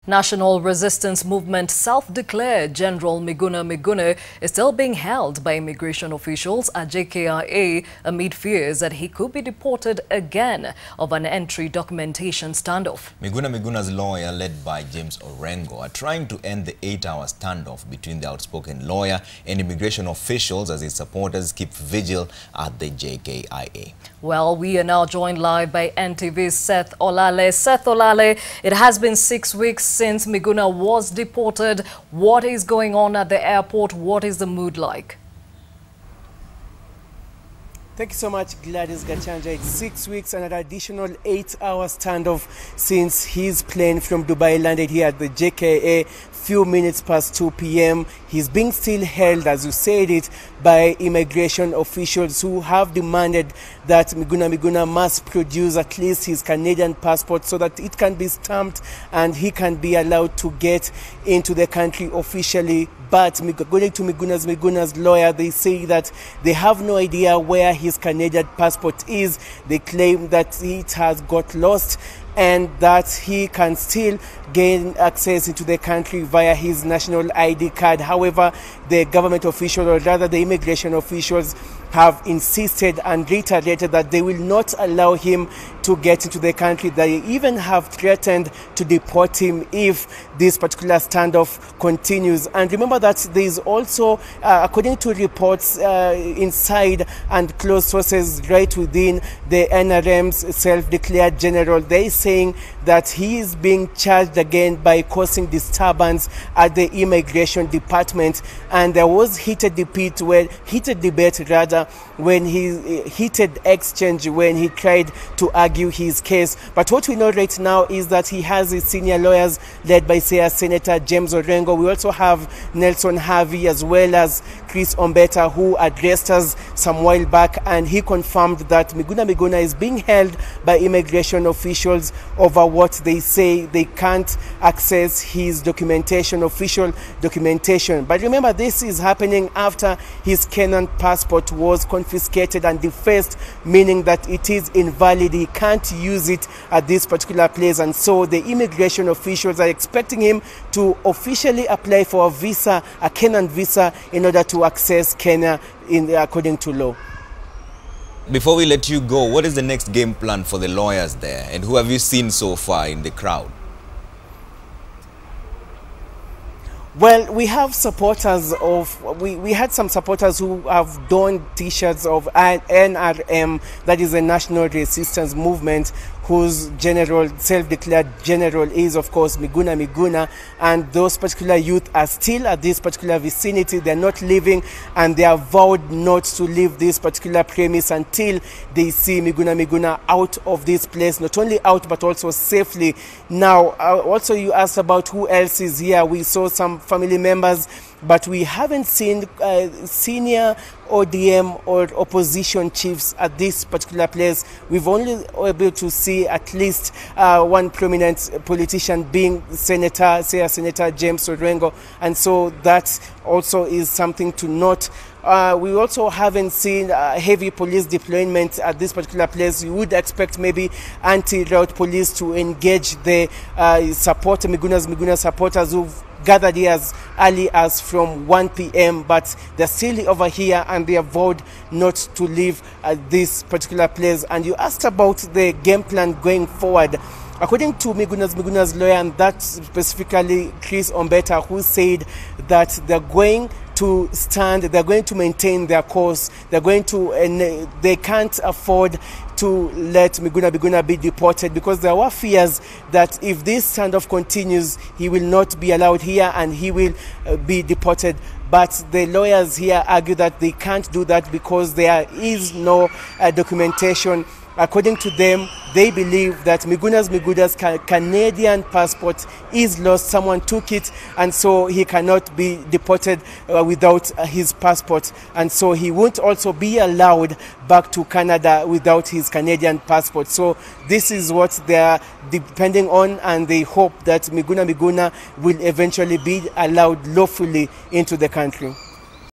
National Resistance Movement self-declared General Miguna Miguna is still being held by immigration officials at JKIA amid fears that he could be deported again of an entry documentation standoff. Miguna Miguna's lawyer, led by James Orengo, are trying to end the 8-hour standoff between the outspoken lawyer and immigration officials as his supporters keep vigil at the JKIA. Well, we are now joined live by NTV's Seth Olale. Seth Olale, it has been 6 weeks since Miguna was deported. What is going on at the airport? What is the mood like? Thank you so much, Gladys Gachanja. It's 6 weeks and an additional 8-hour standoff since his plane from Dubai landed here at the JKA few minutes past 2 p.m. He's being still held, as you said it, by immigration officials who have demanded that Miguna must produce at least his Canadian passport so that it can be stamped and he can be allowed to get into the country officially. But according to Miguna's lawyer, they say that they have no idea where his Canadian passport is. They claim that it has got lost and that he can still gain access into the country via his national ID card. However, the government officials, or rather the immigration officials, have insisted and reiterated that they will not allow him to get into the country. They even have threatened to deport him if this particular standoff continues. And remember that there is also, according to reports inside and close sources right within the NRM's self-declared general, they're saying that he is being charged again by causing disturbance at the immigration department. And there was heated debate when he heated exchange when he tried to argue his case. But what we know right now is that he has his senior lawyers led by Senator James Orengo. We also have Nelson Harvey as well as Chris Ombeta, who addressed us some while back, and he confirmed that Miguna is being held by immigration officials over what they say they can't access his documentation, official documentation. But remember, this is happening after his Kenyan passport was confiscated and defaced, meaning that it is invalid. He can't use it at this particular place, and so the immigration officials are expecting him to officially apply for a visa, a Kenyan visa, in order to access Kenya according to law. Before we let you go, what is the next game plan for the lawyers there, and who have you seen so far in the crowd? Well, we have supporters of, we had some supporters who have donned t-shirts of NRM, that is the National Resistance Movement, whose self-declared general is, of course, Miguna, and those particular youth are still at this particular vicinity. They're not leaving, and they have vowed not to leave this particular premise until they see Miguna out of this place, not only out, but also safely. Now, also you asked about who else is here. We saw some family members, but we haven't seen senior ODM or opposition chiefs at this particular place. We've only been able to see at least one prominent politician being Senator James Orengo, and so that also is something to note. We also haven't seen heavy police deployment at this particular place. You would expect maybe anti-route police to engage the Miguna supporters who've gathered here as early as from 1 p.m. but they're still over here and they have vowed not to leave this particular place. And you asked about the game plan going forward. According to Miguna's lawyer, and that specifically Chris Ombeta, who said that they're going to stand, they're going to maintain their course, they can't afford to let Miguna be deported, because there were fears that if this standoff continues, he will not be allowed here and he will be deported. But the lawyers here argue that they can't do that because there is no documentation. According to them, they believe that Miguna's Canadian passport is lost. Someone took it, and so he cannot be deported without his passport. And so he won't also be allowed back to Canada without his Canadian passport. So this is what they are depending on, and they hope that Miguna will eventually be allowed lawfully into the country.